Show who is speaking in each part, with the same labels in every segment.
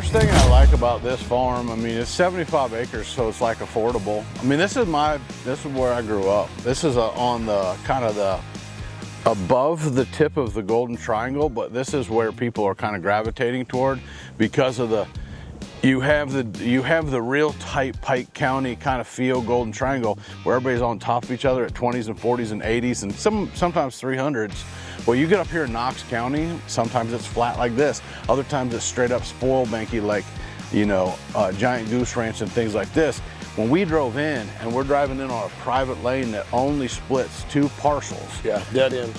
Speaker 1: first thing I like about this farm, I mean, it's 75 acres, so it's like affordable. I mean, this is where I grew up. This is on the kind of the above the tip of the Golden Triangle, but this is where people are kind of gravitating toward because of you have the real tight Pike County kind of feel, Golden Triangle, where everybody's on top of each other at 20s and 40s and 80s and sometimes 300s. Well, you get up here in Knox County, sometimes it's flat like this. Other times it's straight up spoil banky like, you know, Giant Goose Ranch and things like this. When we drove in, and we're driving in on a private lane that only splits 2 parcels.
Speaker 2: Yeah, dead end.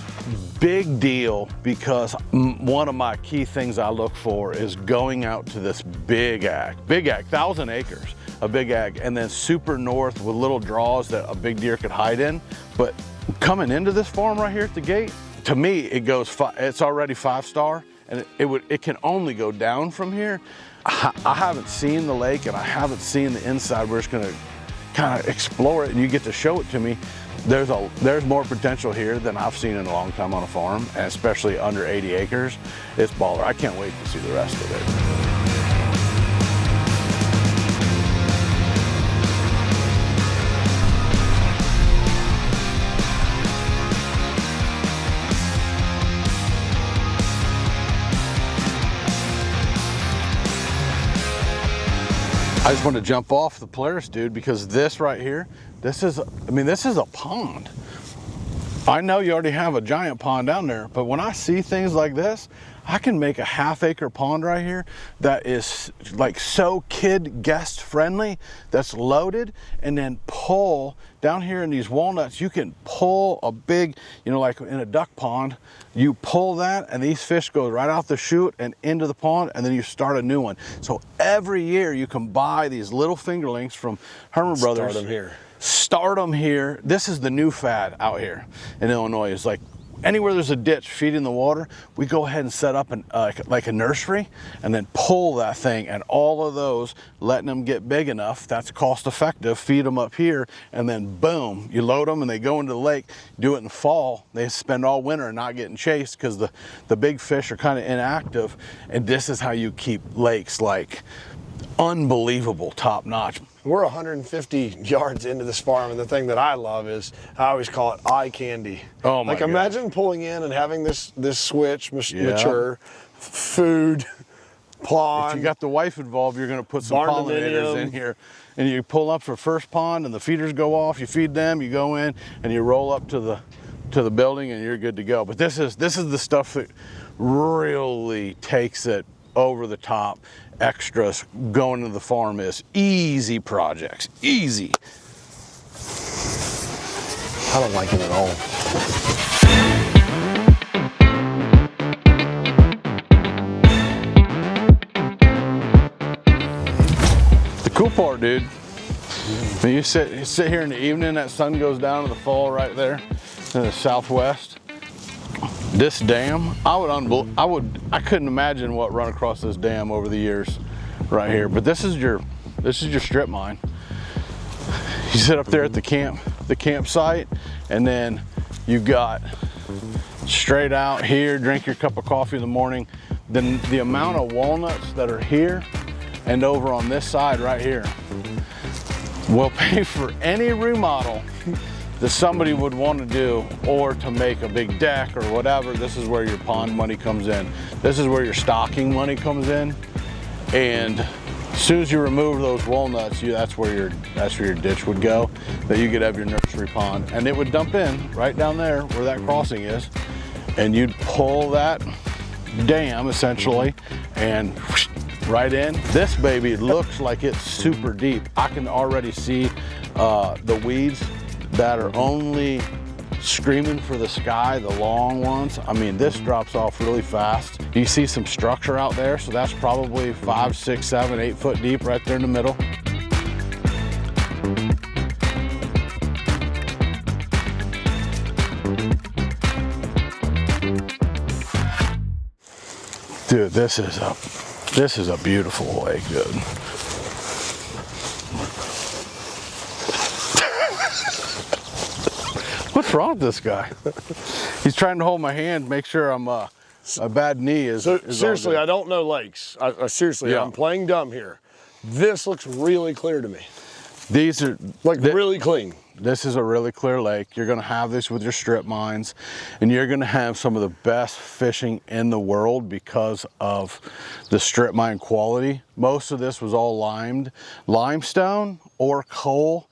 Speaker 1: Big deal, because one of my key things I look for is going out to this big ag, 1,000 acres, a big ag, and then super north with little draws that a big deer could hide in. But coming into this farm right here at the gate, to me, it's already 5-star, and it can only go down from here. I haven't seen the lake and I haven't seen the inside. We're just gonna kind of explore it and you get to show it to me. There's more potential here than I've seen in a long time on a farm, and especially under 80 acres. It's baller. I can't wait to see the rest of it. I just want to jump off the Polaris, dude, because this right here, this is a pond. I know you already have a giant pond down there, but when I see things like this, I can make a half-acre pond right here that is like so kid guest friendly, that's loaded, and then pull down here in these walnuts. You can pull a big, you know, like in a duck pond, you pull that and these fish go right out the chute and into the pond, and then you start a new one. So every year you can buy these little fingerlings from Herman Brothers. Start them here. This is the new fad out here in Illinois. It's like anywhere there's a ditch feeding the water, we go ahead and set up like a nursery and then pull that thing, and all of those, letting them get big enough, that's cost effective, feed them up here, and then boom, you load them and they go into the lake. Do it in the fall, they spend all winter not getting chased because the big fish are kind of inactive, and this is how you keep lakes like unbelievable, top notch.
Speaker 2: We're 150 yards into this farm, and the thing that I love is, I always call it eye candy.
Speaker 1: Oh my
Speaker 2: God.
Speaker 1: Like
Speaker 2: imagine pulling in and having this switch mature, food, pond.
Speaker 1: If you got the wife involved, you're gonna put some pollinators in here, and you pull up for first pond and the feeders go off, you feed them, you go in and you roll up to the building and you're good to go. But this is the stuff that really takes it over the top. Extras going to the farm is easy projects, easy.
Speaker 2: I don't like it at all.
Speaker 1: The cool part, dude, when you sit here in the evening, that sun goes down to the fall right there in the southwest. This dam, I couldn't imagine what run across this dam over the years right here. But this is your strip mine. You sit up there at the campsite, and then you got straight out here, drink your cup of coffee in the morning. Then the amount of walnuts that are here and over on this side right here will pay for any remodel that somebody would want to do, or to make a big deck or whatever. This is where your pond money comes in. This is where your stocking money comes in. And as soon as you remove those walnuts, that's where your ditch would go, that you could have your nursery pond, and it would dump in right down there where that crossing is, and you'd pull that dam essentially and right in. This baby looks like it's super deep. I can already see the weeds that are only screaming for the sky, the long ones. I mean, this drops off really fast. You see some structure out there, so that's probably 5, 6, 7, 8 foot deep right there in the middle. Dude, this is a beautiful lake, dude. What's wrong with this guy? He's trying to hold my hand, make sure I'm a bad knee is.
Speaker 2: So
Speaker 1: is
Speaker 2: seriously,
Speaker 1: all
Speaker 2: I don't know lakes. I seriously,
Speaker 1: Yeah.
Speaker 2: I'm playing dumb here. This looks really clear to me.
Speaker 1: These are
Speaker 2: Like really clean.
Speaker 1: This is a really clear lake. You're gonna have this with your strip mines, and you're gonna have some of the best fishing in the world because of the strip mine quality. Most of this was all limestone or coal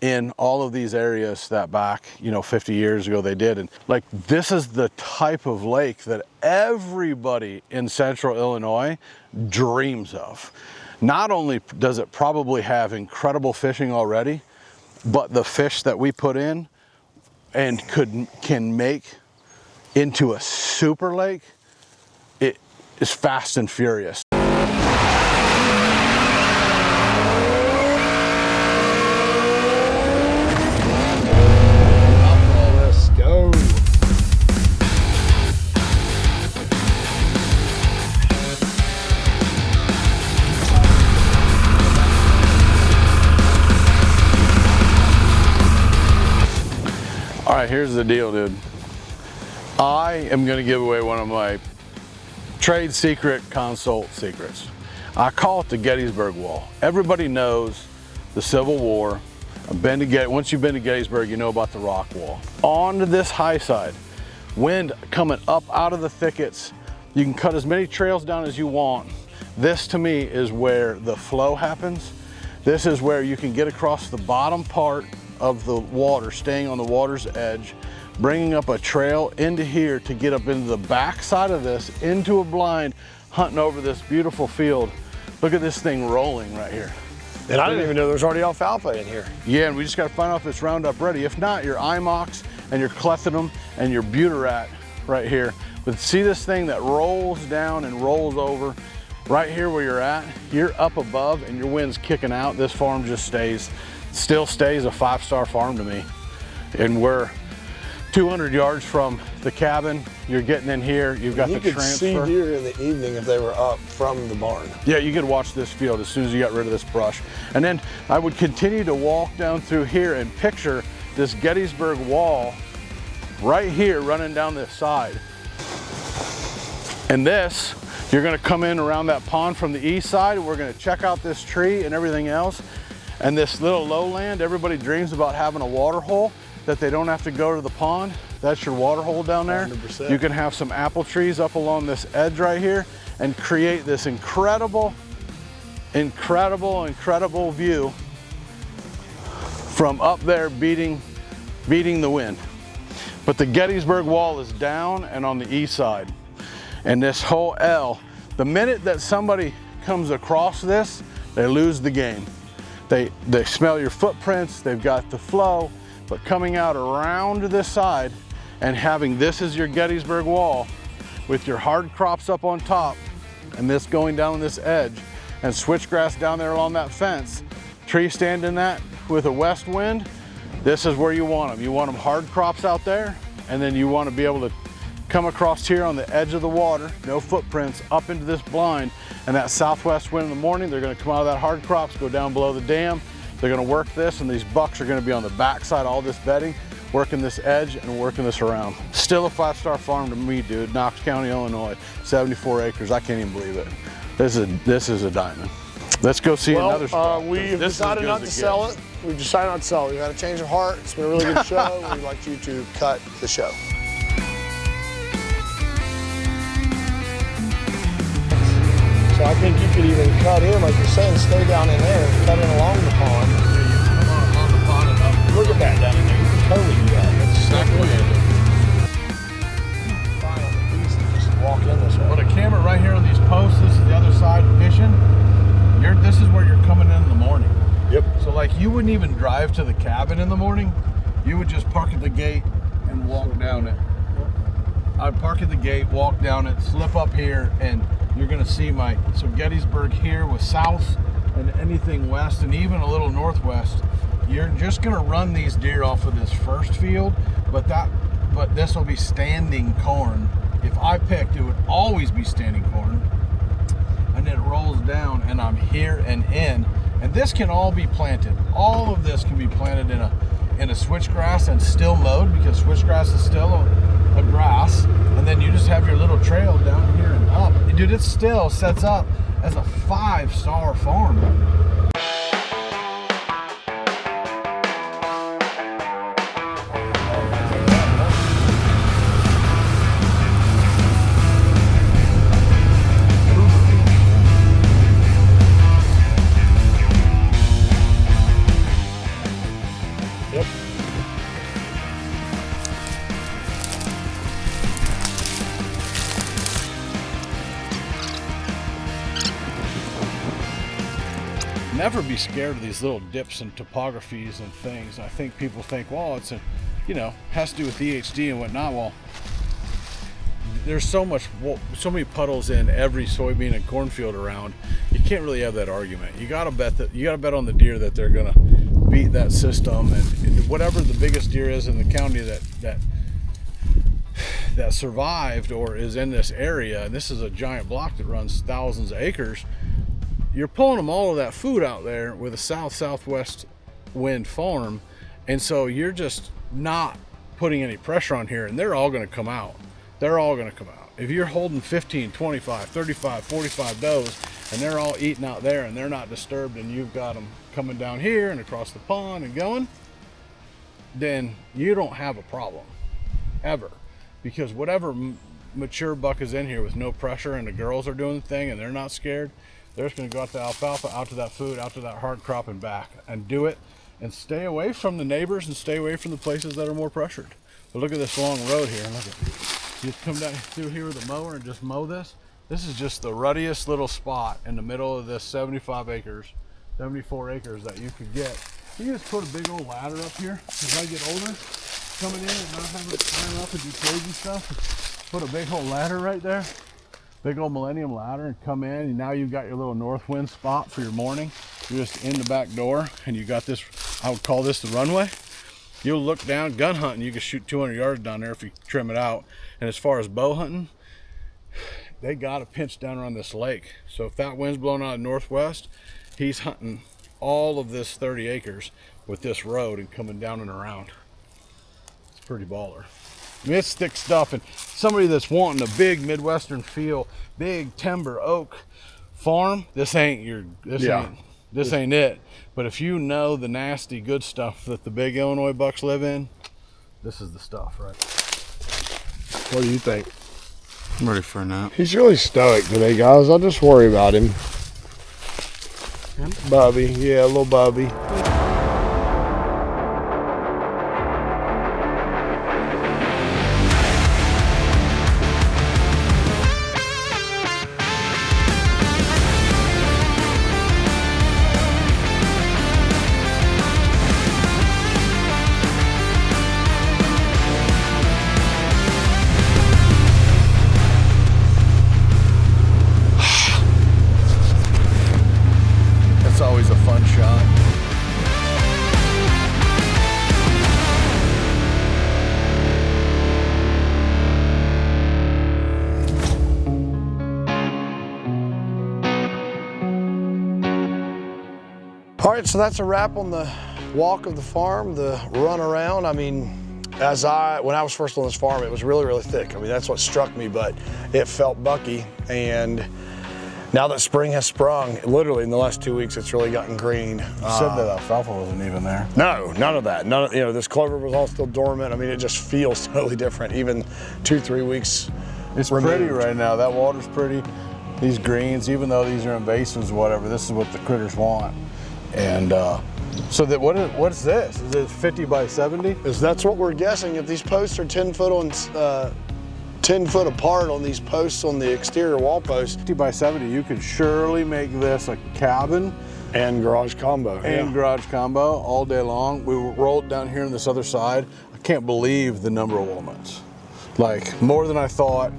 Speaker 1: in all of these areas that back, 50 years ago they did. And like, this is the type of lake that everybody in central Illinois dreams of. Not only does it probably have incredible fishing already, but the fish that we put in and can make into a super lake, it is fast and furious.
Speaker 2: Let's go.
Speaker 1: All right, here's the deal, dude. I am gonna give away one of my trade secret consult secrets. I call it the Gettysburg Wall. Everybody knows the Civil War. Once you've been to Gettysburg, you know about the rock wall. On to this high side, wind coming up out of the thickets. You can cut as many trails down as you want. This to me is where the flow happens. This is where you can get across the bottom part of the water, staying on the water's edge, bringing up a trail into here to get up into the back side of this, into a blind, hunting over this beautiful field. Look at this thing rolling right here.
Speaker 2: And I didn't even know there's already alfalfa in here.
Speaker 1: Yeah, and we just got to find out if it's Roundup ready. If not, your IMOX and your clethodim and your butyrat right here. But see this thing that rolls down and rolls over right here where you're at? You're up above and your wind's kicking out. This farm just still stays a 5-star farm to me. And we're 200 yards from the cabin. You're getting in here, you've got the transfer.
Speaker 2: You could see deer in the evening if they were up from the barn.
Speaker 1: Yeah, you could watch this field as soon as you got rid of this brush. And then I would continue to walk down through here and picture this Gettysburg Wall right here running down this side. And this, you're gonna come in around that pond from the east side, and we're gonna check out this tree and everything else. And this little lowland, everybody dreams about having a water hole that they don't have to go to the pond. That's your water hole down there.
Speaker 2: 100%.
Speaker 1: You can have some apple trees up along this edge right here and create this incredible view from up there beating the wind. But the Gettysburg Wall is down and on the east side. And this whole L, the minute that somebody comes across this, they lose the game. They smell your footprints, they've got the flow, but coming out around this side and having this as your Gettysburg Wall with your hard crops up on top and this going down this edge and switchgrass down there along that fence, tree stand in that with a west wind, this is where you want them. You want them hard crops out there, and then you want to be able to come across here on the edge of the water, no footprints, up into this blind, and that southwest wind in the morning, they're gonna come out of that hard crops, go down below the dam, they're gonna work this, and these bucks are gonna be on the backside of all this bedding, working this edge and working this around. Still a 5-star farm to me, dude. Knox County, Illinois, 74 acres, I can't even believe it. This is a diamond. Let's go see another spot.
Speaker 2: We've decided not to sell it. We've decided not to sell it. We've had a change of heart. It's been a really good show. We'd like you to cut the show. So I think you could even cut in, like you're saying, stay down in there and cut in along the pond.
Speaker 1: Come on the pond and up.
Speaker 2: Look at that down in there. You can totally do that. That's
Speaker 1: Exactly what you do.
Speaker 2: fine on the piece and just walk in this way.
Speaker 1: Put a camera right here on these posts. This is the other side fishing. This is where you're coming in the morning.
Speaker 2: Yep.
Speaker 1: So like you wouldn't even drive to the cabin in the morning. You would just park at the gate and walk down it. I'd park at the gate, walk down it, slip up here, and you're gonna see so Gettysburg here with south and anything west and even a little northwest. You're just gonna run these deer off of this first field, but this will be standing corn. If I picked, it would always be standing corn. And then it rolls down and I'm here and in. And this can all be planted. All of this can be planted in a switchgrass and still mowed, because switchgrass is still a grass. And then you just have your little trail dude, it still sets up as a 5-star farm. Never be scared of these little dips and topographies and things. I think people think, well, it's a, you know, has to do with EHD and whatnot. Well, there's so many puddles in every soybean and cornfield around. You can't really have that argument. You gotta bet on the deer that they're gonna beat that system, and whatever the biggest deer is in the county that survived or is in this area. And this is a giant block that runs thousands of acres. You're pulling them all of that food out there with a southwest wind farm, and so you're just not putting any pressure on here, and they're all going to come out. They're all going to come out. If you're holding 15, 25, 35, 45 does, and they're all eating out there and they're not disturbed, and you've got them coming down here and across the pond and going, then you don't have a problem ever, because whatever mature buck is in here with no pressure and the girls are doing the thing and they're not scared, they're just going to go out to alfalfa, out to that food, out to that hard crop and back, and do it, and stay away from the neighbors and stay away from the places that are more pressured. But look at this long road here. Look at, you just come down through here with a mower and just mow this. This is just the ruddiest little spot in the middle of this 75 acres, 74 acres that you could get. You can just put a big old ladder up here. As I get older, coming in and not having to climb up and do crazy stuff, put a big old ladder right there. Big old Millennium ladder, and come in, and now you've got your little north wind spot for your morning. You're just in the back door, and you got this, I would call this the runway. You'll look down, gun hunting, you can shoot 200 yards down there if you trim it out. And as far as bow hunting, they got a pinch down around this lake. So if that wind's blowing out of northwest, he's hunting all of this 30 acres with this road and coming down and around. It's pretty baller. I mean, it's thick stuff, and somebody that's wanting a big Midwestern feel, big timber oak farm, this ain't it. But if you know the nasty good stuff that the big Illinois bucks live in, this is the stuff, right?
Speaker 2: What do you think?
Speaker 1: I'm ready for a nap.
Speaker 2: He's really stoic today, guys. I just worry about him. Bubby, yeah, little Bubby.
Speaker 1: Always a fun shot.
Speaker 2: All right, so that's a wrap on the walk of the farm, the run around. I mean, when I was first on this farm, it was really, really thick. I mean, that's what struck me, but it felt bucky. And now that spring has sprung, literally in the last 2 weeks, it's really gotten green.
Speaker 1: You said that alfalfa wasn't even there.
Speaker 2: No, none of that. None of, you know, this clover was all still dormant. I mean, it just feels totally different, even 2-3 weeks.
Speaker 1: It's
Speaker 2: removed.
Speaker 1: pretty right now. That water's pretty. These greens, even though these are in basins, whatever, this is what the critters want. And so that what's this? Is it 50 by 70?
Speaker 2: That's what we're guessing. If these posts are 10 foot on 10 foot apart on these posts on the exterior wall posts.
Speaker 1: 50 by 70, you could surely make this a cabin
Speaker 2: and garage combo.
Speaker 1: And garage combo all day long. We rolled down here on this other side. I can't believe the number of walnuts. Like more than I thought.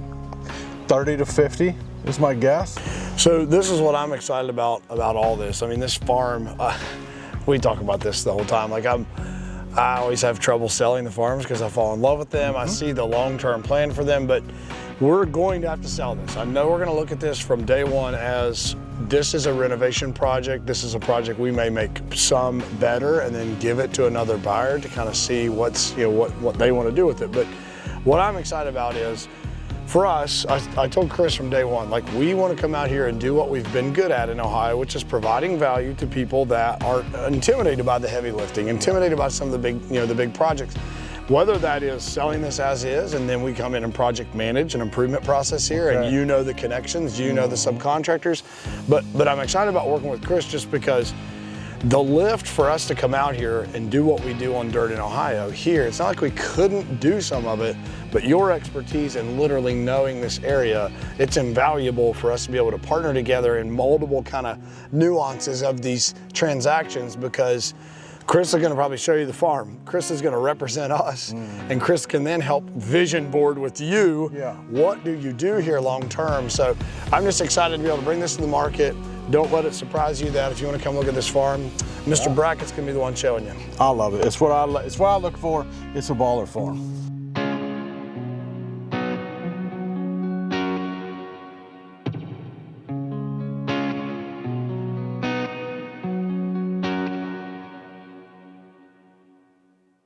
Speaker 1: 30 to 50 is my guess.
Speaker 2: So this is what I'm excited about all this. I mean, this farm, we talk about this the whole time. Like I always have trouble selling the farms because I fall in love with them. I see the long-term plan for them, but we're going to have to sell this. I know we're going to look at this from day one as this is a renovation project. This is a project we may make some better and then give it to another buyer to kind of see what's, what they want to do with it. But what I'm excited about is for us, I told Chris from day one, like, we want to come out here and do what we've been good at in Ohio, which is providing value to people that are intimidated by the heavy lifting, intimidated by some of the big, the big projects. Whether that is selling this as is, and then we come in and project manage an improvement process here, and you know the connections, you know the subcontractors. But I'm excited about working with Chris just because the lift for us to come out here and do what we do on dirt in Ohio here, it's not like we couldn't do some of it, but your expertise in literally knowing this area, it's invaluable for us to be able to partner together in multiple kind of nuances of these transactions, because Chris is going to probably show you the farm. Chris is going to represent us, and Chris can then help vision board with you. What do you do here long term? So I'm just excited to be able to bring this to the market. Don't let it surprise you that if you want to come look at this farm, Mr. Brackett's going to be the one showing you.
Speaker 1: I love it. It's what I look for. It's a baller farm.